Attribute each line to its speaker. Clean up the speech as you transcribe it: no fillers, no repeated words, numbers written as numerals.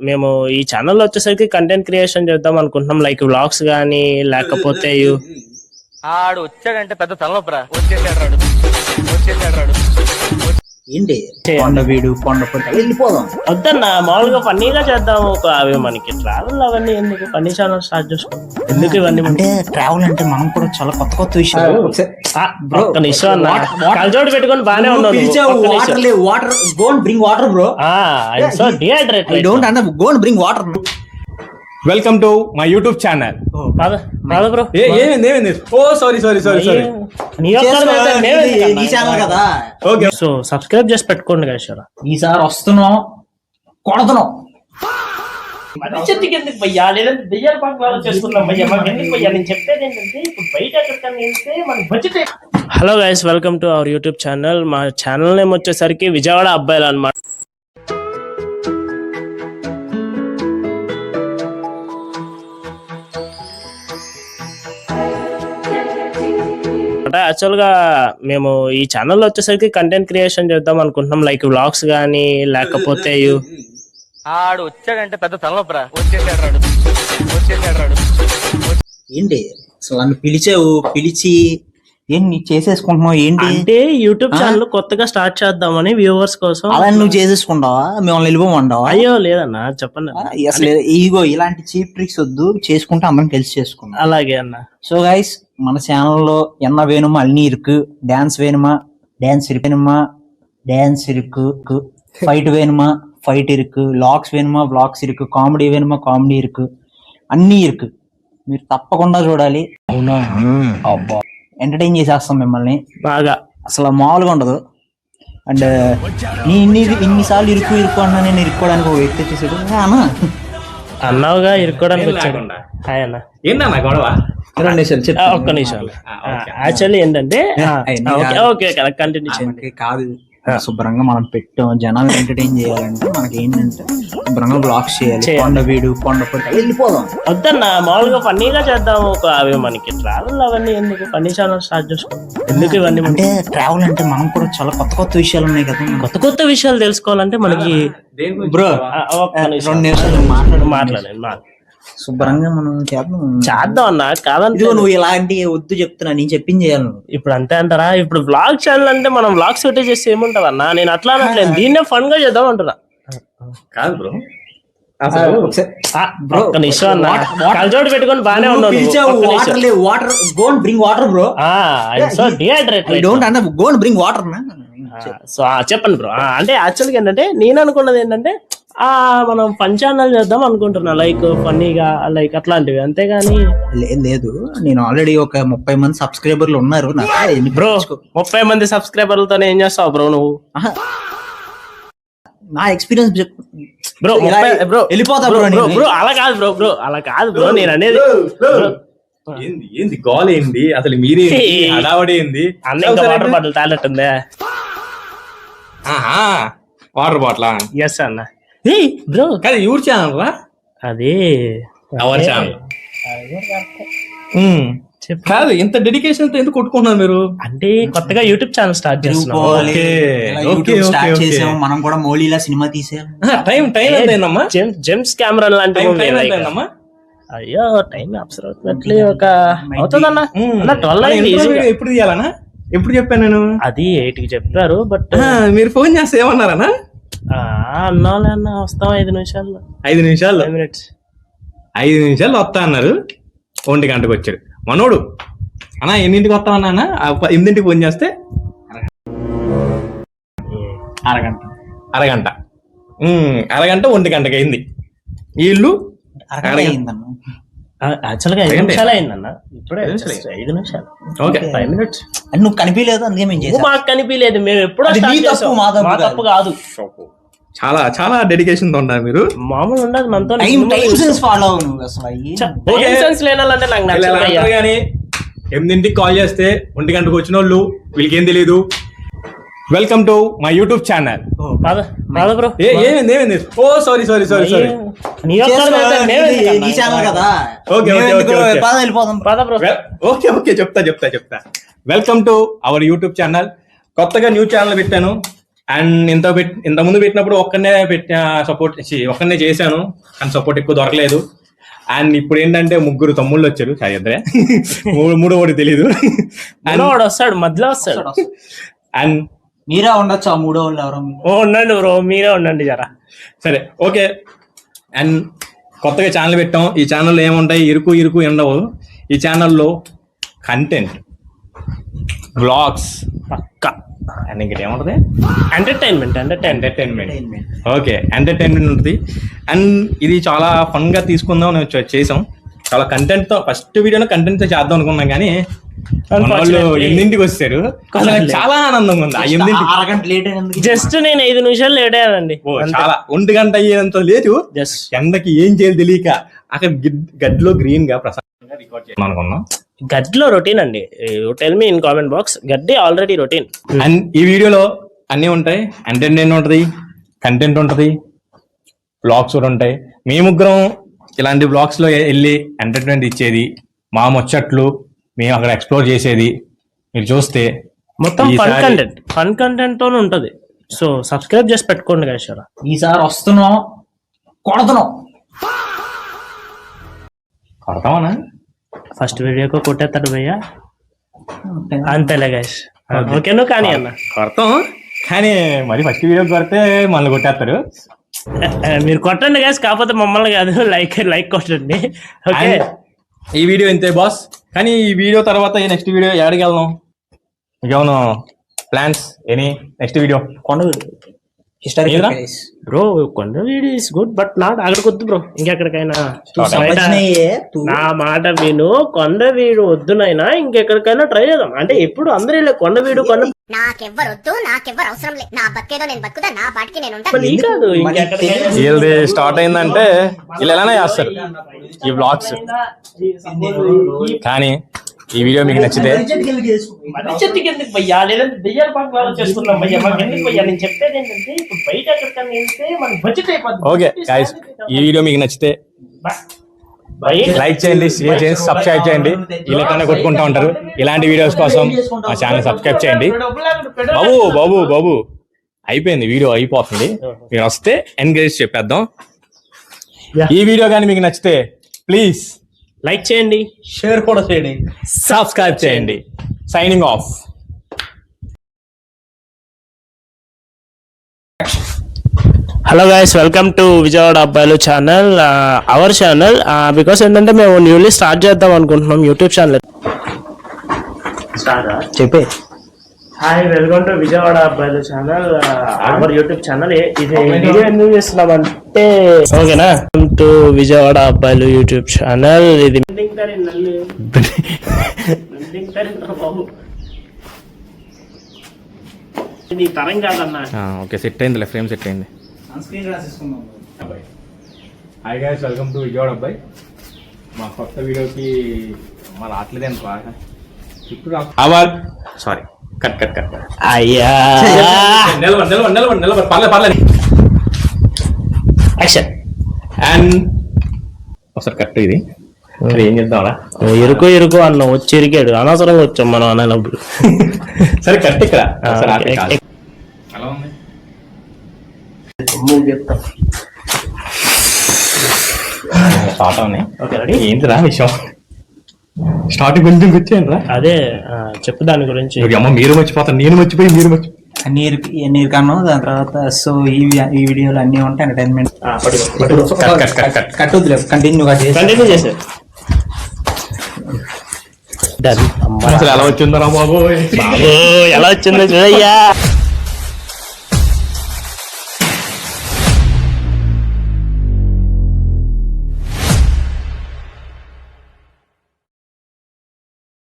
Speaker 1: మేము ఈ ఛానల్లో వచ్చేసరికి కంటెంట్ క్రియేషన్ చేద్దాం అనుకుంటున్నాం. లైక్ వ్లాగ్స్ కానీ లేకపోతే
Speaker 2: ఆడు వచ్చాడంటే పెద్ద తలనొప్పరా. వచ్చేసాడు
Speaker 3: ఏంటి కొండ వీడు కొండ పుట్ట వెళ్ళిపోదాం.
Speaker 1: వద్దన్నా, మామూలుగా ఫన్నీగా చేద్దాం. అవి మనకి ట్రావెల్ అవన్నీ ఎందుకు, ఫన్నీ ఛానల్ స్టార్ట్ చేసుకుంటాం. ఎందుకు ఇవన్నీ
Speaker 3: అంటే ట్రావెల్ అంటే మనం కూడా చాలా కొత్త కొత్త విషయాలు.
Speaker 1: ఒక్క నిమిషం అన్న, కలజోడు పెట్టుకొని బానే ఉన్నావు.
Speaker 3: Water gone bring water bro.
Speaker 1: So dehydrate.
Speaker 3: I don't and gone bring water.
Speaker 4: Welcome to my YouTube channel.
Speaker 1: Bro
Speaker 4: ఏమైంది? ఓ సారీ
Speaker 3: నీ ఛానల్ కదా.
Speaker 4: ఓకే,
Speaker 1: సో సబ్స్క్రైబ్ చేసి పెట్టుకోండి గారు.
Speaker 3: ఈసారి వస్తున్నాం, కొడతున్నాం.
Speaker 1: ఎందుకు భయ్యా, లేదంటే దెయ్యాల పాటలు చేసుకున్నాం భయ్యా. మాకు ఎందుకు భయ్యా, నేను చెప్పేది ఏంటంటే ఇప్పుడు బయట ఎక్కడికన్నా వెళ్తే మన budget. Hello guys, welcome to our YouTube channel. మా ఛానల్ నేమ్ వచ్చేసరికి విజయవాడ అబ్బాయిలు అన్నమాట. యాక్చువల్ గా మేము ఈ ఛానల్లో వచ్చేసరికి కంటెంట్ క్రియేషన్ చేద్దాం అనుకుంటున్నాం. లైక్ వ్లాగ్స్ కానీ లేకపోతే
Speaker 2: ఆడు వచ్చాడంటే పెద్ద తలనొప్పరా. వచ్చేసాడు.
Speaker 3: ఏంటి అసలు నన్ను పిలిచి ఏంటి చేసేసుకుంటున్నావు ఏంటి
Speaker 1: అంటే యూట్యూబ్ ఛానల్ కొత్తగా స్టార్ట్ చేద్దామని వ్యూవర్స్ కోసం.
Speaker 3: అలా నువ్వు చేసేసుకుంటావా, మిమ్మల్ని వెళ్ళిపోమంటావా?
Speaker 1: అయ్యో లేదన్నా, చెప్పండి.
Speaker 3: అసలు ఈగో ఇలాంటి చీప్ ట్రిక్స్ వద్దు, చేసుకుంటే అందరం కలిసి చేసుకుందాం.
Speaker 1: అలాగే అన్న.
Speaker 3: సో గైస్, మన ఛానల్లో என்ன வேணுமா అన్ని இருக்கு. డాన్స్ வேணுமா డాన్స్ இருக்கு, ఫైట్ வேணுமா ఫైట్ இருக்கு, వ్లాగ్స్ வேணுமா వ్లాగ్స్ இருக்கு, కామెడీ వేணுమా కామెడీ இருக்கு, అన్నీ ఇருக்கு. మీరు తప్పకుండా చూడాలి. అవునా? అబ్బా, ఎంటర్టైన్ చేసేస్తాం మిమ్మల్ని
Speaker 1: బాగా.
Speaker 3: అసలు మామూలుగా ఉండదు. అండ్ ఇన్నిసార్లు ఇరుకు అన్నా నేను ఇరుక్కోవడానికి ఒక వ్యక్తి వచ్చేసాడు.
Speaker 1: అన్నావుగా ఇరుక్కోవడానికి వచ్చాడు. హాయ్ అన్న.
Speaker 4: ఏంటన్నా గొడవ?
Speaker 1: ఒక్క నిమిషం. యాక్చువల్లీ ఏంటంటే ఓకే కంటిన్యూ చేయండి.
Speaker 3: కాదు, శుభ్రంగా మనం పెట్టాం జనాలు ఎంటర్టైన్ చేయాలంటే మనకి ఏంటంటే శుభ్రంగా బ్లాగ్స్ చేయాలి. కొండ వీడు కొండ పుట్ట వెళ్ళిపోదాం.
Speaker 1: వద్దన్నా, మామూలుగా ఫన్నీగా చేద్దాం. అవి మనకి ట్రావెల్ అవన్నీ ఎందుకు, ఫన్నీ ఛానల్ స్టార్ట్ చేసుకుంటాం. ఎందుకు ఇవన్నీ
Speaker 3: అంటే ట్రావెల్ అంటే మనం కూడా చాలా కొత్త కొత్త విషయాలు ఉన్నాయి కదా.
Speaker 1: కొత్త విషయాలు తెలుసుకోవాలంటే మనకి
Speaker 3: బ్రో 2 నిమిషాలు
Speaker 1: మాట్లాడండి.
Speaker 3: శుభ్రంగా మనం
Speaker 1: చేద్దాం అన్న. కాదంటే
Speaker 3: నువ్వు ఇలాంటి వద్దు చెప్తున్నా, నేను చెప్పింది చేయాలి నువ్వు.
Speaker 1: ఇప్పుడు అంతే అంటారా? ఇప్పుడు బ్లాగ్ ఛానల్ అంటే మనం బ్లాగ్స్ ఒకటే చేస్తే ఏముంటది అన్న. నేను అట్లా అనట్లేదు, దీన్నే ఫన్ గా చేద్దాం అంటున్నా.
Speaker 4: కాదు బ్రో,
Speaker 1: ఒక్క నిమిషం అన్న, కలజోడు పెట్టుకొని బానే ఉన్నావు.
Speaker 3: Water gone bring water bro.
Speaker 1: So dehydrate.
Speaker 3: I don't and gone bring water.
Speaker 1: So చెప్పండి బ్రో. అంటే యాక్చువల్గా ఏంటంటే నేను అనుకున్నది ఏంటంటే మనం ఫన్ ఛానల్ చేద్దాం అనుకుంటున్నా. లైక్ ఫన్నీగా లైక్ అట్లాంటివి, అంతేగాని
Speaker 3: లేదు. నేను ఆల్రెడీ ఒక 30 మంది సబ్స్క్రైబర్లు ఉన్నారు
Speaker 1: బ్రో. 30 మంది సబ్స్క్రైబర్లతో ఏం చేస్తావు బ్రో నువ్వు?
Speaker 3: నా ఎక్స్పీరియన్స్
Speaker 1: బ్రో.
Speaker 3: వెళ్ళిపోతా
Speaker 1: బ్రో. అలా కాదు బ్రో నేను అనేది.
Speaker 4: ఏంది గోల్ ఏంది అసలు? మీరే హడావడి ఏంది?
Speaker 1: అన్న ఇంకా వాటర్ బాటిల్ తాగట్టుందే.
Speaker 4: Water bottle?
Speaker 1: ఎస్ అన్న. బ్రో
Speaker 4: కాదు, ఎవరు ఛానల్ రా అది? అవర్ ఛానల్ కాదు. ఇంత డెడికేషన్ తో ఎందుకు కొట్టుకుంటున్నారు మీరు?
Speaker 1: అంటే కొత్తగా యూట్యూబ్ ఛానల్ స్టార్ట్ చేస్తున్నాం.
Speaker 3: మనం కూడా మౌలీలా సినిమా తీసాం.
Speaker 4: టైం ఎంతైందమ్మా?
Speaker 1: జెమ్స్ కెమెరా లాంటి. అయ్యో టైం అబ్సల్యూట్లీ ఒక అవుతుందన్నా. 12
Speaker 4: ఎప్పుడు తీయాలన్నా? ఎప్పుడు చెప్పాను నేను?
Speaker 1: అది 8 కి చెప్పారు. బట్
Speaker 4: మీరు ఫోన్ చేస్తే ఏమన్నారన్నా?
Speaker 1: అన్నాలే అన్న, వస్తాం 5 నిమిషాల్లో.
Speaker 4: 5 నిమిషాలు
Speaker 1: 5 minutes
Speaker 4: 5 నిమిషాలు వస్తా అన్నారు. 1 గంటకు వచ్చాడు మనోడు. అన్నా ఎన్నింటికి వస్తామన్నా? అన్న 8ంటికి ఫోన్ చేస్తే అరగంట 1 గంటకి అయింది. వీళ్ళు
Speaker 1: యాక్చువల్గా 5 నిమిషాలు అయిందన్న. ఇప్పుడే 5 నిమిషాలు. Okay 5 minutes.
Speaker 3: నువ్వు కనిపించలేదు, అందుకే మేము చేసాం.
Speaker 1: మాకు కనిపించలేదు, మేము ఎప్పుడో మా తప్పు కాదు.
Speaker 4: చాలా చాలా డెడికేషన్ తో ఉంటారు మీరు.
Speaker 1: మామూలు ఉండదు మనతో.
Speaker 3: ఫాలో
Speaker 4: కానీ 8ంటికి కాల్ చేస్తే 1 గంటకు వచ్చిన వాళ్ళు వీళ్ళకి ఏం తెలియదు. Welcome to my YouTube channel.
Speaker 1: Bro
Speaker 4: ఏమైంది? ఓ సారీ
Speaker 3: నీ ఛానల్ కదా.
Speaker 4: ఓకే చెప్తా. Welcome to our YouTube channel. కొత్తగా న్యూ ఛానల్ పెట్టాను. అండ్ ఇంతకుముందు పెట్టినప్పుడు ఒక్కనే ఒక్కనే చేశాను, కానీ సపోర్ట్ ఎక్కువ దొరకలేదు. అండ్ ఇప్పుడు ఏంటంటే ముగ్గురు తమ్ముళ్ళు వచ్చారు, సరే ఇద్దరే, మూడోవాడు తెలీదు.
Speaker 1: వాడు వస్తాడు, మధ్యలో వస్తాడు.
Speaker 4: అండ్
Speaker 3: మీరే ఉండొచ్చు ఆ మూడో వాళ్ళు ఎవరో.
Speaker 1: ఉండండి బ్రో, మీరే ఉండండి జరా.
Speaker 4: సరే ఓకే. అండ్ కొత్తగా ఛానల్ పెట్టాం. ఈ ఛానల్లో ఏముంటాయి, ఇరుకు ఉండవు. ఈ ఛానల్లో కంటెంట్, బ్లాగ్స్
Speaker 1: పక్కా.
Speaker 4: అండ్ ఇంకటి ఏముంటది,
Speaker 1: ఎంటర్టైన్మెంట్.
Speaker 4: ఓకే, ఎంటర్టైన్మెంట్ ఉంటుంది. అండ్ ఇది చాలా ఫన్ గా తీసుకుందాం అని చేసాం. చాలా కంటెంట్ తో, ఫస్ట్ వీడియోలో కంటెంట్ తో చేద్దాం అనుకున్నాం, కానీ మన వాళ్ళు 8ంటికి వచ్చారు. చాలా ఆనందంగా ఉంది. ఆ 8ంటికి
Speaker 3: అరగంట లేట్ అయినందుకు
Speaker 1: జస్ట్ నేను 5 నిమిషాలు లేట్ అయ్యానండి.
Speaker 4: చాలా 1 గంట అయ్యేంత లేదు.
Speaker 1: జస్ట్
Speaker 4: ఎండకి ఏం చేయాలి తెలియక అక్కడ గడ్డిలో గ్రీన్ గా ప్రశాంతంగా రికార్డ్ చేయాలి అనుకున్నాం.
Speaker 1: గడ్డిలో రొటీన్ అండి. Tell me in comment box, గడ్డి ఆల్రెడీ రొటీన్.
Speaker 4: అండ్ ఈ వీడియోలో అన్నీ ఉంటాయి. ఎంటర్టైన్మెంట్ ఉంటది, కంటెంట్ ఉంటది, బ్లాగ్స్ కూడా ఉంటాయి. మీ ముగ్గురం ఇలాంటి బ్లాగ్స్ లో వెళ్ళి ఎంటర్టైన్మెంట్ ఇచ్చేది, మా ముచ్చట్లు మేము అక్కడ ఎక్స్ప్లోర్ చేసేది మీరు చూస్తే
Speaker 1: మొత్తం ఫన్ కంటెంట్ తోనే ఉంటది. సో సబ్స్క్రైబ్ చేసి పెట్టుకోండి guys.
Speaker 3: ఈసారి వస్తున్నాం, కొడుతున్నాం.
Speaker 4: కొడతామనా?
Speaker 1: ఫస్ట్ వీడియోకి కొట్టేస్తాడు భయ్యా, అంతేలే గైస్. ఓకేను కానీ అన్న
Speaker 4: కొడతాం, కానీ మరి ఫస్ట్ వీడియో కొడితే మళ్ళీ కొట్టేస్తారు.
Speaker 1: మీరు కొట్టండి గైస్, కాకపోతే మమ్మల్ని కాదు, లైక్ కొట్టండి. ఓకే,
Speaker 4: ఈ వీడియో ఇంతే బాస్. కానీ ఈ వీడియో తర్వాత నెక్స్ట్ వీడియో ఎక్కడికి వెళ్దాం, ఇంకేమన్నా ప్లాన్స్? నెక్స్ట్ వీడియో
Speaker 1: బ్రో, కొండ video is good, but not అక్కడికి వద్దు బ్రో, ఇంకెక్కడికైనా. నా మాట విను, కొండ వీడు వద్దునైనా ఇంకెక్కడికైనా ట్రై చేద్దాం. అంటే ఎప్పుడు అందరూ ఇలా కొండ వీడు
Speaker 5: నాకెవ్వరొద్దు, నాకెవ్వరు అవసరం లేదు. నా బతికేదో నేను బతుకుతా, నా పాటికి నేను ఉంటాను.
Speaker 1: కాదు, ఇంకెక్కడికైనా
Speaker 4: వీళ్ళది స్టార్ట్ అయిందంటే వీళ్ళు ఎలానే చేస్తారు ఈ బ్లాగ్స్. కానీ ఈ వీడియో మీకు నచ్చితే
Speaker 1: చెట్టుకి ఎందుకు భయ్యా, లేదంటే దెయ్యాల పాక చేస్తున్నాం భయ్యా, మాకు ఎందుకు భయ్యా? నేను చెప్పేది ఏంటంటే, ఇప్పుడు బయట ఎక్కడికన్నా వెళ్తే మన బడ్జెట్ అయిపోతుంది.
Speaker 4: ఓకే గైస్, ఈ వీడియో మీకు నచ్చితే లైక్ చేయండి, షేర్ చేయండి, సబ్స్క్రైబ్ చేయండి. ఇలానే కొట్టుకుంటూ ఉంటారు. ఇలాంటి వీడియోస్ కోసం మా ఛానల్ సబ్స్క్రైబ్ చేయండి. బాబు అయిపోయింది, వీడియో అయిపోతుంది. మీరు వస్తే ఎంకరేజ్ చెప్పేద్దాం. ఈ వీడియో కానీ మీకు నచ్చితే ప్లీజ్
Speaker 1: లైక్ చేయండి,
Speaker 3: షేర్ కూడా చేయండి,
Speaker 4: సబ్స్క్రైబ్ చేయండి. Signing off.
Speaker 1: Hello guys, welcome to Vijayawada అబ్బాయిలు ఛానల్, అవర్ ఛానల్. బికాస్ ఏంటంటే మేము న్యూలీ స్టార్ట్ చేద్దాం అనుకుంటున్నాం యూట్యూబ్ ఛానల్.
Speaker 3: చెప్పే.
Speaker 1: హాయ్, వెల్కమ్ టు విజయవాడ అబ్బాయిలు ఛానల్, అవర్ యూట్యూబ్ ఛానల్. ఇది వీడియో ఎందుకు చేస్తున్నామంటే, ఓకేనా, వెల్కమ్ టు విజయవాడ అబ్బాయిలు యూట్యూబ్ ఛానల్. ఇది ఇది తరం కాదన్నా.
Speaker 4: ఓకే, సెట్ అయింది, ఫ్రేమ్ సెట్ అయింది. Hi guys, welcome to Vijayawada అబ్బాయి. మా కొత్త వీడియోకి మా రావట్లేదు అనుకో, సారీ, కట్.
Speaker 1: అయ్యా,
Speaker 4: నిలబడి పర్లేదు.
Speaker 1: యాక్షన్.
Speaker 4: అండ్ ఒకసారి కట్. ఇది ఏం చేద్దాంరా,
Speaker 1: ఇరుకు అన్న వచ్చి ఇరికాడు, అనవసరంగా వచ్చాం మనం అన్నప్పుడు.
Speaker 4: సరే కట్. ఇక్కడ ఎలా ఉంది స్టార్ట్ అవునాయి. ఏంటిరా విషయం? స్టార్టింగ్ కొంచెం కూర్చోండి రా.
Speaker 1: అదే చెప్పు దాని గురించి.
Speaker 4: అమ్మ మీరు మర్చిపోతాను, నేను మర్చిపోయి మీరు మర్చిపోయి
Speaker 3: నీరు కన్నా దాని తర్వాత. సో ఈ వీడియోలు అన్ని ఉంటాయి ఎంటర్టైన్మెంట్. కంటిన్యూ
Speaker 1: చేశారు.
Speaker 4: అసలు ఎలా వచ్చిందో రా బాబు,
Speaker 1: ఎలా వచ్చిందో చూడయ్యా.